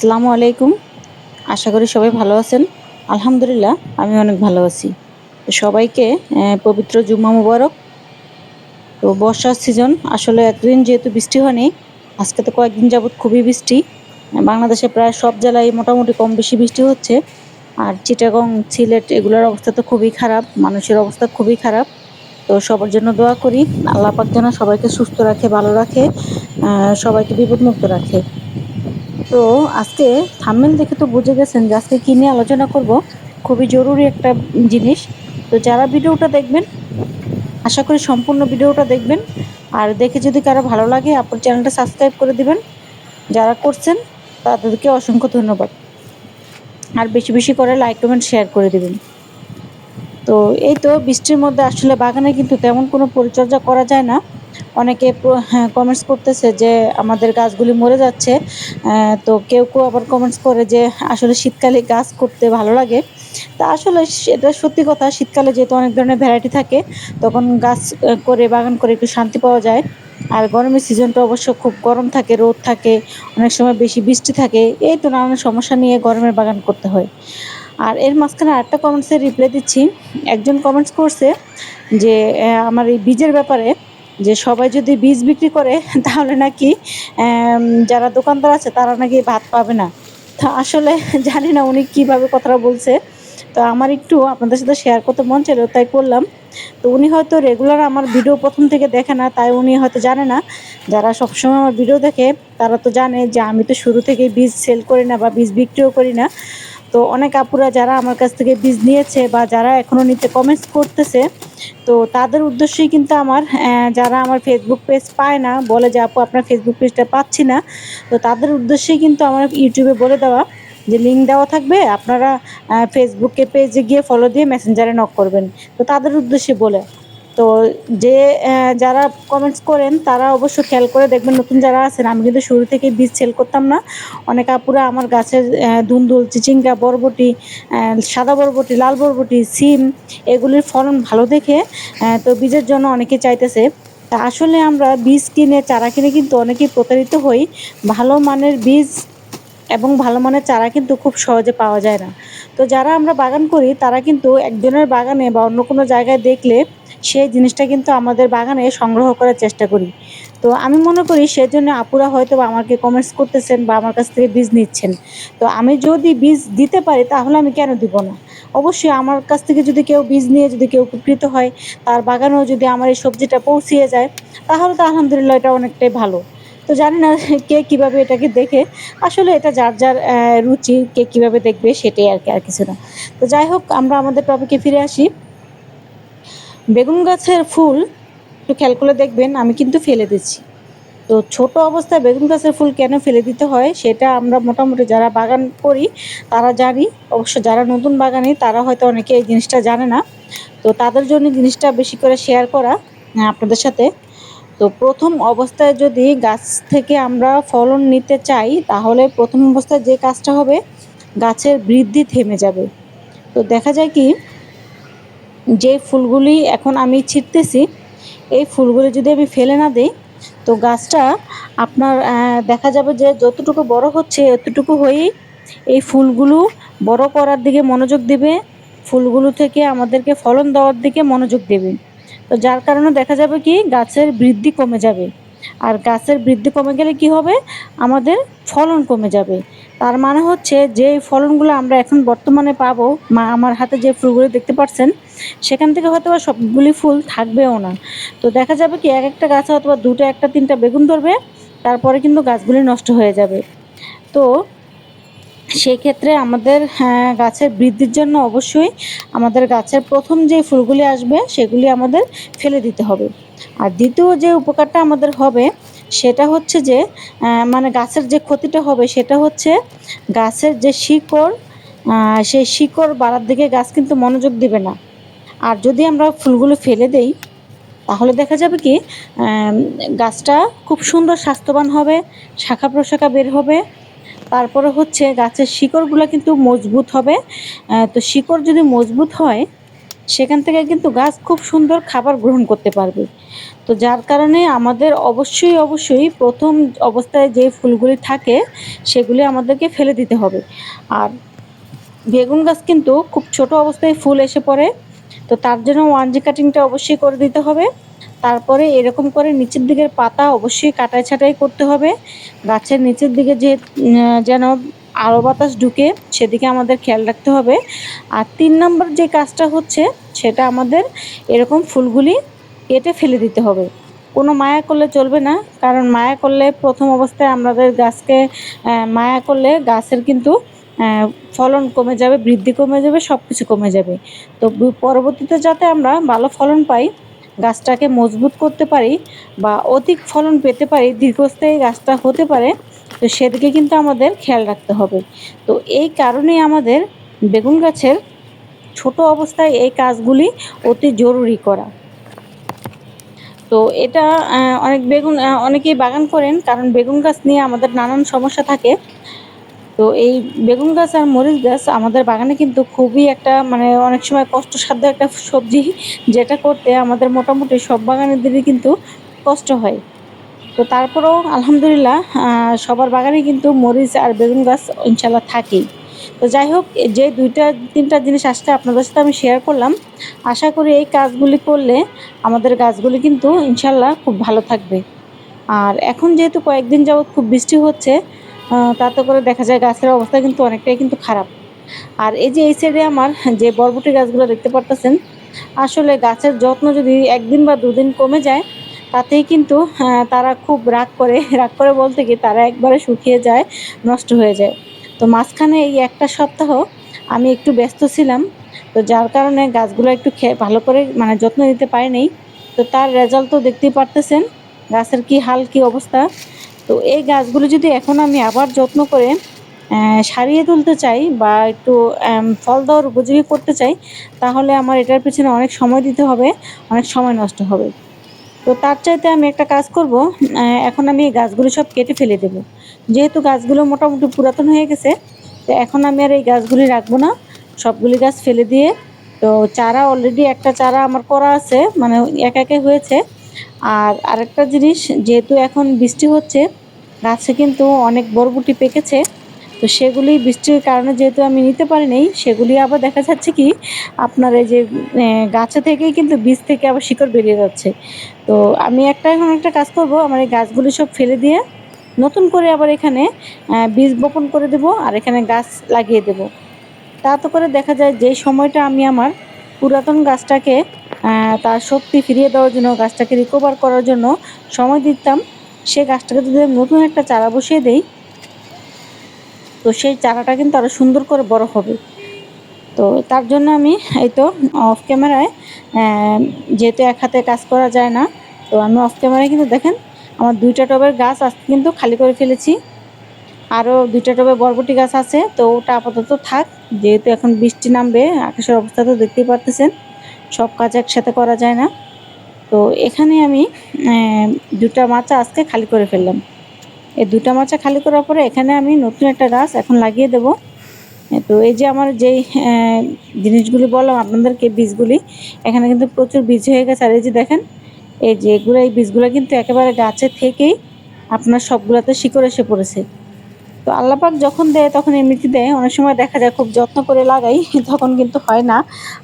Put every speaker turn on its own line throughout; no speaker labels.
আসসালামু আলাইকুম। আশা করি সবাই ভালো আছেন। আলহামদুলিল্লাহ আমি অনেক ভালো আছি। তো সবাইকে পবিত্র জুম্মা মুবারক। তো বর্ষার সিজন আসলে এতদিন যেহেতু বৃষ্টি হয়নি, আজকে তো কয়েকদিন যাবৎ খুবই বৃষ্টি। বাংলাদেশে প্রায় সব জেলায় মোটামুটি কম বেশি বৃষ্টি হচ্ছে। আর চিটাগং, সিলেট এগুলোর অবস্থা তো খুবই খারাপ। মানুষের অবস্থা খুবই খারাপ। তো সবার জন্য দোয়া করি। আল্লাহ পাক যেন সবাইকে সুস্থ রাখে, ভালো রাখে, সবাইকে বিপদমুক্ত রাখে। তো আজকে থাম্বনেল দেখে তো বুঝে গেছেন যে আজকে কি নিয়ে আলোচনা করব। খুবই জরুরি একটা জিনিস। তো যারা ভিডিওটা দেখবেন, আশা করি সম্পূর্ণ ভিডিওটা দেখবেন। আর দেখে যদি কারো ভালো লাগে আপনার চ্যানেলটা সাবস্ক্রাইব করে দিবেন। যারা করছেন তাদেরকে অসংখ্য ধন্যবাদ। আর বেশি বেশি করে লাইক কমেন্ট শেয়ার করে দিবেন। তো এই তো বৃষ্টির মধ্যে আসলে বাগানে কিন্তু তেমন কোনো পরিচর্যা করা যায় না। অনেকে কমেন্টস করতেছে যে আমাদের গাছগুলি মরে যাচ্ছে। তো কেউ আবার কমেন্টস করে যে আসলে শীতকালে গাছ করতে ভালো লাগে। তা আসলে সেটা সত্যি কথা, শীতকালে যেহেতু অনেক ধরনের ভ্যারাইটি থাকে, তখন গাছ করে বাগান করে একটু শান্তি পাওয়া যায়। আর গরমের সিজনটা অবশ্য খুব গরম থাকে, রোদ থাকে, অনেক সময় বেশি বৃষ্টি থাকে। এই তো নানান সমস্যা নিয়ে গরমের বাগান করতে হয়। আর এর মাঝখানে আরেকটা কমেন্টসের রিপ্লাই দিচ্ছি। একজন কমেন্টস করছে যে আমার এই বীজের ব্যাপারে, যে সবাই যদি বীজ বিক্রি করে তাহলে নাকি যারা দোকানদার আছে তারা নাকি ভাত পাবে না। তো আসলে জানি না উনি কিভাবে কথাটা বলছে। তো আমার একটু আপনাদের সাথে শেয়ার করতে মন ছিল, তাই করলাম। তো উনি হয়তো রেগুলার আমার ভিডিও প্রথম থেকে দেখে না, তাই উনি হয়তো জানে না। যারা সবসময় আমার ভিডিও দেখে তারা তো জানে যে আমি তো শুরু থেকেই বীজ সেল করি না বা বীজ বিক্রিও করি না। তো অনেক আপুরা যারা আমার কাছ থেকে বীজ নিয়েছে বা যারা এখনো নিতে কমেন্টস করতেছে, তো তাদের উদ্দেশ্যেই কিন্তু আমার যারা আমার ফেসবুক পেজ পায় না, বলে যে আপু আপনার ফেসবুক পেজটা পাচ্ছি না। তো তাদের উদ্দেশ্যেই কিন্তু আমার ইউটিউবে বলে দেওয়া যে লিঙ্ক দেওয়া থাকবে, আপনারা ফেসবুকে পেজে গিয়ে ফলো দিয়ে মেসেঞ্জারে নক করবেন। তো তাদের উদ্দেশ্যে বলে। তো যে যারা কমেন্টস করেন তারা অবশ্য খেয়াল করে দেখবেন, নতুন যারা আছেন, আমি কিন্তু শুরু থেকেই বীজ সেল করতাম না। অনেক আপুরা আমার গাছের ধুন্দুল, চিচিঙ্গা, বরবটি, সাদা বরবটি, লাল বরবটি, সিম এগুলির ফলন ভালো দেখে তো বীজের জন্য অনেকে চাইতেছে। তা আসলে আমরা বীজ কিনে, চারা কিনে কিন্তু অনেকেই প্রতারিত হই। ভালো মানের বীজ এবং ভালো মানের চারা কিন্তু খুব সহজে পাওয়া যায় না। তো যারা আমরা বাগান করি তারা কিন্তু একজনের বাগানে বা অন্য কোনো জায়গায় দেখলে সেই জিনিসটা কিন্তু আমাদের বাগানে সংগ্রহ করার চেষ্টা করি। তো আমি মনে করি সেজন্য আপুরা হয়তো বা আমাকে কমেন্টস করতেছেন বা আমার কাছ থেকে বীজ নিচ্ছেন। তো আমি যদি বীজ দিতে পারি তাহলে আমি কেন দিব না? অবশ্যই আমার কাছ থেকে যদি কেউ বীজ নিয়ে যদি কেউ উপকৃত হয়, তার বাগানেও যদি আমার এই সবজিটা পৌঁছিয়ে যায়, তাহলে তো আলহামদুলিল্লাহ এটা অনেকটাই ভালো। তো জানি না কে কিভাবে এটাকে দেখে। আসলে এটা যার যার রুচি, কে কিভাবে দেখবে সেটাই আরকি, আর কিছু না। তো যাই হোক, আমরা আমাদের টপিকে ফিরে আসি। বেগুন গাছের ফুল একটু খেয়াল করে দেখবেন আমি কিন্তু ফেলে দিচ্ছি। তো ছোট অবস্থায় বেগুন গাছের ফুল কেন ফেলে দিতে হয় সেটা আমরা মোটামুটি যারা বাগান করি তারা জানি। অবশ্য যারা নতুন বাগানি তারা হয়তো অনেকে এই জিনিসটা জানে না। তো তাদের জন্য জিনিসটা বেশি করে শেয়ার করা আপনাদের সাথে। তো প্রথম অবস্থায় যদি গাছ থেকে আমরা ফলন নিতে চাই, তাহলে প্রথম অবস্থায় যে কাজটা হবে, গাছের বৃদ্ধি থেমে যাবে। তো দেখা যায় কি, যে ফুলগুলি এখন আমি ছিটতেছি, এই ফুলগুলি যদি আমি ফেলে না দেই, তো গাছটা আপনার দেখা যাবে যে যতটুকু বড় হচ্ছে এতটুকু হয়েই এই ফুলগুলো বড় করার দিকে মনোযোগ দেবে, ফুলগুলো থেকে আমাদেরকে ফলন দেওয়ার দিকে মনোযোগ দেবে। তো যার কারণে দেখা যাবে কি গাছের বৃদ্ধি কমে যাবে। আর গাছের বৃদ্ধি কমে গেলে কি হবে, আমাদের ফলন কমে যাবে। তার মানে হচ্ছে যে ফলনগুলো আমরা এখন বর্তমানে পাবো, আমার হাতে যে ফুলগুলো দেখতে পাচ্ছেন, সেখান থেকে হয়তো বা সবগুলি ফুল থাকবেও না। তো দেখা যাবে কি এক একটা গাছে হয়তো বা দুটো, একটা, তিনটা বেগুন ধরবে, তারপরে কিন্তু গাছগুলি নষ্ট হয়ে যাবে। তো সেক্ষেত্রে আমাদের গাছের বৃদ্ধির জন্য অবশ্যই আমাদের গাছের প্রথম যে ফুলগুলি আসবে সেগুলি আমাদের ফেলে দিতে হবে। আর দ্বিতীয় যে উপকারটা আমাদের হবে সেটা হচ্ছে যে মানে গাছের যে ক্ষতিটা হবে সেটা হচ্ছে গাছের যে শিকড়, সেই শিকড় বাড়ার দিকে গাছ কিন্তু মনোযোগ দিবে না। আর যদি আমরা ফুলগুলো ফেলে দেই, তাহলে দেখা যাবে কি গাছটা খুব সুন্দর স্বাস্থ্যবান হবে, শাখা প্রশাখা বের হবে। তারপরে হচ্ছে গাছের শিকড়গুলো কিন্তু মজবুত হবে। তো শিকড় যদি মজবুত হয়, সেখান থেকে কিন্তু গাছ খুব সুন্দর খাবার গ্রহণ করতে পারবে। তো যার কারণে আমাদের অবশ্যই প্রথম অবস্থায় যে ফুলগুলি থাকে সেগুলি আমাদেরকে ফেলে দিতে হবে। আর বেগুন গাছ কিন্তু খুব ছোট অবস্থায় ফুল এসে পড়ে। তো তার জন্য 1G কাটিংটা অবশ্যই করে দিতে হবে। তারপরে এরকম করে নিচের দিকের পাতা অবশ্যই কাটাই ছাঁটাই করতে হবে। গাছের নিচের দিকে যেন আলো বাতাস ঢুকে সেদিকে আমাদের খেয়াল রাখতে হবে। আর ৩ নম্বর যে কাজটা হচ্ছে সেটা আমাদের এরকম ফুলগুলি কেটে ফেলে দিতে হবে। কোনো মায়া করলে চলবে না। কারণ মায়া করলে প্রথম অবস্থায় আমাদের গাছকে মায়া করলে গাছের কিন্তু ফলন কমে যাবে, বৃদ্ধি কমে যাবে, সবকিছু কমে যাবে। তো পরবর্তীতে যাতে আমরা ভালো ফলন পাই, গাছটাকে মজবুত করতে পারি বা অধিক ফলন পেতে পারি, দীর্ঘস্থায়ী গাছটা হতে পারে, তো সেদিকে কিন্তু আমাদের খেয়াল রাখতে হবে। তো এই কারণেই আমাদের বেগুন গাছের ছোট অবস্থায় এই কাজগুলি অতি জরুরি করা। তো এটা অনেকেই বাগান করেন, কারণ বেগুন গাছ নিয়ে আমাদের নানান সমস্যা থাকে। তো এই বেগুন গাছ আর মরিচ গাছ আমাদের বাগানে কিন্তু খুবই একটা অনেক সময় কষ্টসাধ্য একটা সবজি, যেটা করতে আমাদের মোটামুটি সব বাগানেদেরই কিন্তু কষ্ট হয়। তো তারপরেও আলহামদুলিল্লাহ সবার বাগানেই কিন্তু মরিচ আর বেগুন গাছ ইনশাল্লাহ থাকেই। তো যাই হোক, যে ২টা ৩টা জিনিস আজকে আপনাদের সাথে আমি শেয়ার করলাম। আশা করি এই কাজগুলি করলে আমাদের গাছগুলি কিন্তু ইনশাল্লাহ খুব ভালো থাকবে। আর এখন যেহেতু কয়েকদিন যাবৎ খুব বৃষ্টি হচ্ছে, তাতে করে দেখা যায় গাছের অবস্থা কিন্তু অনেকটাই কিন্তু খারাপ। আর এই যে এই সাইডে আমার যে বরবটি গাছগুলো দেখতে পারতেছেন, আসলে গাছের যত্ন যদি ১ দিন বা ২ দিন কমে যায়, তাতেই কিন্তু তারা খুব রাগ করে। রাগ করে বলতে কি, তারা একবারে শুকিয়ে যায়, নষ্ট হয়ে যায়। তো মাঝখানে এই ১ টা সপ্তাহ আমি একটু ব্যস্ত ছিলাম। তো যার কারণে গাছগুলো একটু ভালো করে যত্ন নিতে পারি নাই। তো তার রেজাল্ট তো দেখতেই পারতেছেন, গাছের কি হাল, কি অবস্থা। তো এই গাছগুলো যদি এখন আমি আবার যত্ন করে সারিয়ে তুলতে চাই বা একটু ফল দেওয়ার উপযোগী করতে চাই, তাহলে আমার এটার পেছনে অনেক সময় দিতে হবে, অনেক সময় নষ্ট হবে। তো তার চাইতে আমি একটা কাজ করব, এখন আমি এই গাছগুলো সব কেটে ফেলে দেব। যেহেতু গাছগুলো মোটামুটি পুরাতন হয়ে গেছে, তো এখন আমি আর এই গাছগুলি রাখবো না। সবগুলি গাছ ফেলে দিয়ে, তো চারা অলরেডি একটা চারা আমার করা আছে, একাই হয়েছে। আর আরেকটা জিনিস, যেহেতু এখন বৃষ্টি হচ্ছে, গাছে কিন্তু অনেক বরবটি পেকেছে। তো সেগুলি বৃষ্টির কারণে যেহেতু আমি নিতে পারি নাই, সেগুলি আবার দেখা যাচ্ছে কি আপনার এই যে গাছে থেকেই কিন্তু বীজ থেকে আবার শিকড় বেরিয়ে যাচ্ছে। তো আমি এখন একটা কাজ করব, আমার এই গাছগুলি সব ফেলে দিয়ে নতুন করে আবার এখানে বীজ বপন করে দেব আর এখানে গাছ লাগিয়ে দেব। তাতে করে দেখা যায় যেই সময়টা আমি আমার পুরাতন গাছটাকে তার শক্তি ফিরিয়ে দেওয়ার জন্য, গাছটাকে রিকভার করার জন্য সময় দিতাম, সে গাছটাকে যদি আমি নতুন একটা চারা বসিয়ে দেই, তো সেই চারাটা কিন্তু আরও সুন্দর করে বড় হবে। তো তার জন্য আমি এই তো অফ ক্যামেরায়, যেহেতু এক হাতে কাজ করা যায় না, তো আমি অফ ক্যামেরায় কিন্তু দেখেন আমার ২টা টবের গাছ আজকে কিন্তু খালি করে ফেলেছি। আরও ২টা টবে বরবটি গাছ আছে, তো ওটা আপাতত থাক। যেহেতু এখন বৃষ্টি নামবে, আকাশের অবস্থা তো দেখতেই পারতেছেন, সব কাজ একসাথে করা যায় না। তো এখানে আমি ২টা মাচা আজকে খালি করে ফেললাম। এই ২টা মাচা খালি করার পরে এখানে আমি নতুন একটা গাছ এখন লাগিয়ে দেব। তো এই যে আমার যেই জিনিসগুলি বললাম আপনাদেরকে, বীজগুলি, এখানে কিন্তু প্রচুর বীজ হয়ে গেছে। আর এই যে দেখেন, এই বীজগুলো কিন্তু একেবারে গাছে থেকেই আপনার সবগুলাতে শিকড় এসে পড়েছে। তো আল্লাহ পাক যখন দেয় তখন এমনিতে দেয়। অনেক সময় দেখা যায় খুব যত্ন করে লাগাই, তখন কিন্তু হয় না।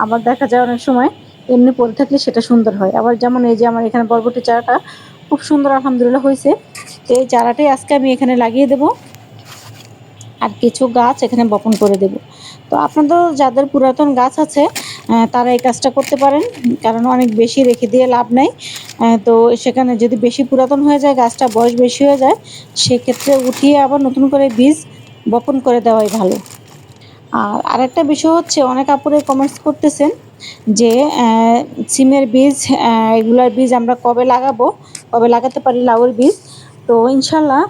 আবার দেখা যায় অনেক সময় এমনি পড়ে থাকলে সেটা সুন্দর হয়। আবার যেমন এই যে আমার এখানে বরবটির চারাটা খুব সুন্দর আলহামদুলিল্লাহ হয়েছে। তো এই চারাটাই আজকে আমি এখানে লাগিয়ে দেব আর কিছু গাছ এখানে বপন করে দেব। তো আপনাদের যাদের পুরাতন গাছ আছে, তারা এই কাজটা করতে পারেন, কারণ অনেক বেশি রেখে দিয়ে লাভ নাই। তো সেখানে যদি বেশি পুরাতন হয়ে যায়, গাছটা বয়স বেশি হয়ে যায়, সেক্ষেত্রে উঠিয়ে আবার নতুন করে বীজ বপন করে দেওয়াই ভালো। আর আরেকটা বিষয় হচ্ছে, অনেক আপুরাই কমেন্টস করতেছেন যে সিমের বীজ, এগুলার বীজ আমরা কবে লাগাবো, কবে লাগাতে পারি লাউয়ের বীজ। তো ইনশাল্লাহ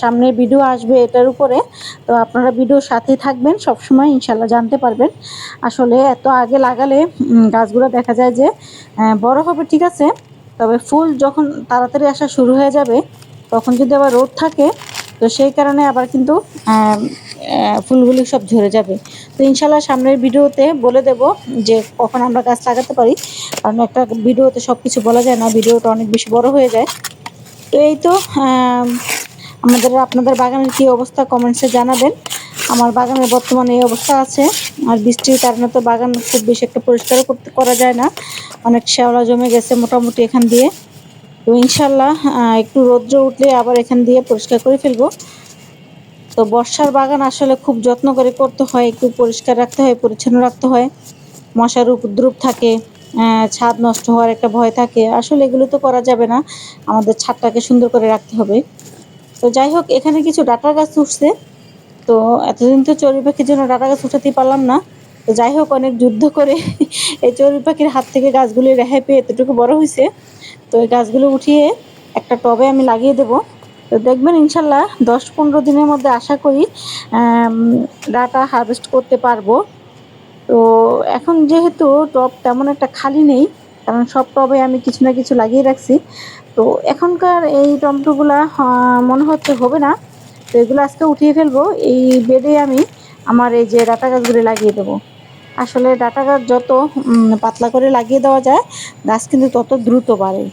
সামনের ভিডিও আসবে এটার উপরে। তো আপনারা ভিডিওর সাথেই থাকবেন, সবসময় ইনশাল্লাহ জানতে পারবেন। আসলে এত আগে লাগালে গাছগুলো দেখা যায় যে বড় হবে ঠিক আছে, তবে ফুল যখন তাড়াতাড়ি আসা শুরু হয়ে যাবে, তখন যদি আবার রোদ থাকে, তো সেই কারণে আবার কিন্তু ফুলগুলি সব ঝরে যাবে। তো ইনশাল্লাহ সামনের ভিডিওতে বলে দেব যে কখন আমরা গাছ লাগাতে পারি, কারণ একটা ভিডিওতে সব কিছু বলা যায় না, ভিডিওটা অনেক বেশি বড় হয়ে যায়। তো এই তো আপনাদের বাগানের কি অবস্থা কমেন্টসে জানাবেন। আমার বাগানের বর্তমানে এই অবস্থা আছে। আর বৃষ্টির কারণে তো বাগান খুব বেশি একটা পরিষ্কারও করা যায় না, অনেক শ্যাওলা জমে গেছে মোটামুটি এখান দিয়ে। তো ইনশাল্লাহ একটু রৌদ্র উঠলে আবার এখান দিয়ে পরিষ্কার করে ফেলবো। তো বর্ষার বাগান আসলে খুব যত্ন করে করতে হয়, একটু পরিষ্কার রাখতে হয়, পরিচ্ছন্ন রাখতে হয়। মশার উপদ্রব থাকে, ছাদ নষ্ট হওয়ার একটা ভয় থাকে। আসলে এগুলো তো করা যাবে না, আমাদের ছাদটাকে সুন্দর করে রাখতে হবে। তো যাই হোক, এখানে কিছু ডাঁটা গাছ উঠছে। তো এতদিন তো চড়ুই পাখির জন্য ডাঁটা গাছ উঠাতেই পারলাম না। তো যাই হোক, অনেক যুদ্ধ করে এই চড়ুই পাখির হাত থেকে গাছগুলি রেহাই পেয়ে এতটুকু বড় হয়েছে। তো এই গাছগুলো উঠিয়ে একটা টবে আমি লাগিয়ে দেব। তো দেখবেন ইনশাল্লাহ 10-15 দিনের মধ্যে আশা করি ডাটা হারভেস্ট করতে পারবো। তো এখন যেহেতু টব তেমন একটা খালি নেই, কারণ সব টবে আমি কিছু না কিছু লাগিয়ে রাখছি। তো এখনকার এই টমেটোগুলা মনে হচ্ছে হবে না। তো এগুলো আজকে উঠিয়ে ফেলবো। এই বেডে আমি আমার এই যে ডাঁটা গাছগুলি লাগিয়ে দেবো। আসলে ডাঁটা গাছ যত পাতলা করে লাগিয়ে দেওয়া যায়, গাছ কিন্তু তত দ্রুত বাড়ে।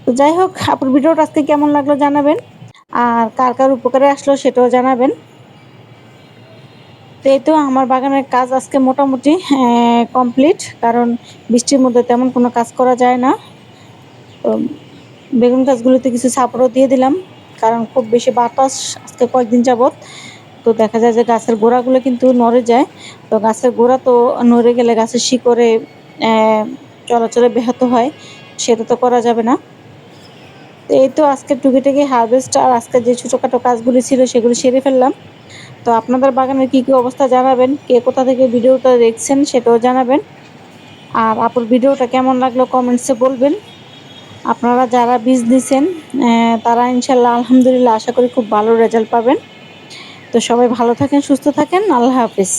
তো যাই হোক, আপনার ভিডিওটা আজকে কেমন লাগলো জানাবেন, আর কার কার উপকারে আসলো সেটাও জানাবেন। তো এই তো আমার বাগানের কাজ আজকে মোটামুটি কমপ্লিট, কারণ বৃষ্টির মধ্যে তেমন কোনো কাজ করা যায় না। তো বেগুন গাছগুলোতে কিছু সাপোর্টও দিয়ে দিলাম, কারণ খুব বেশি বাতাস আজকে কয়েকদিন যাবত। তো দেখা যায় যে গাছের গোড়াগুলো কিন্তু নড়ে যায়। তো গাছের গোড়া তো নড়ে গেলে গাছের শিকড়ে চলাচলে ব্যাহত হয়, সেটা তো করা যাবে না। তো এই তো আজকে টুকিটাকি হারভেস্ট আর আজকে যে ছোটোখাটো কাজগুলি ছিল সেগুলো সেরে ফেললাম। তো আপনাদের বাগানের কি কি অবস্থা জানাবেন, কে কোথা থেকে ভিডিওটা দেখছেন সেটাও জানাবেন। আর আপুর ভিডিওটা কেমন লাগলো কমেন্টসে বলবেন। আপনারা যারা বীজ দিছেন তারা ইনশাল্লাহ আলহামদুলিল্লাহ আশা করি খুব ভালো রেজাল্ট পাবেন। তো সবাই ভালো থাকেন, সুস্থ থাকেন, আল্লাহ হাফিজ।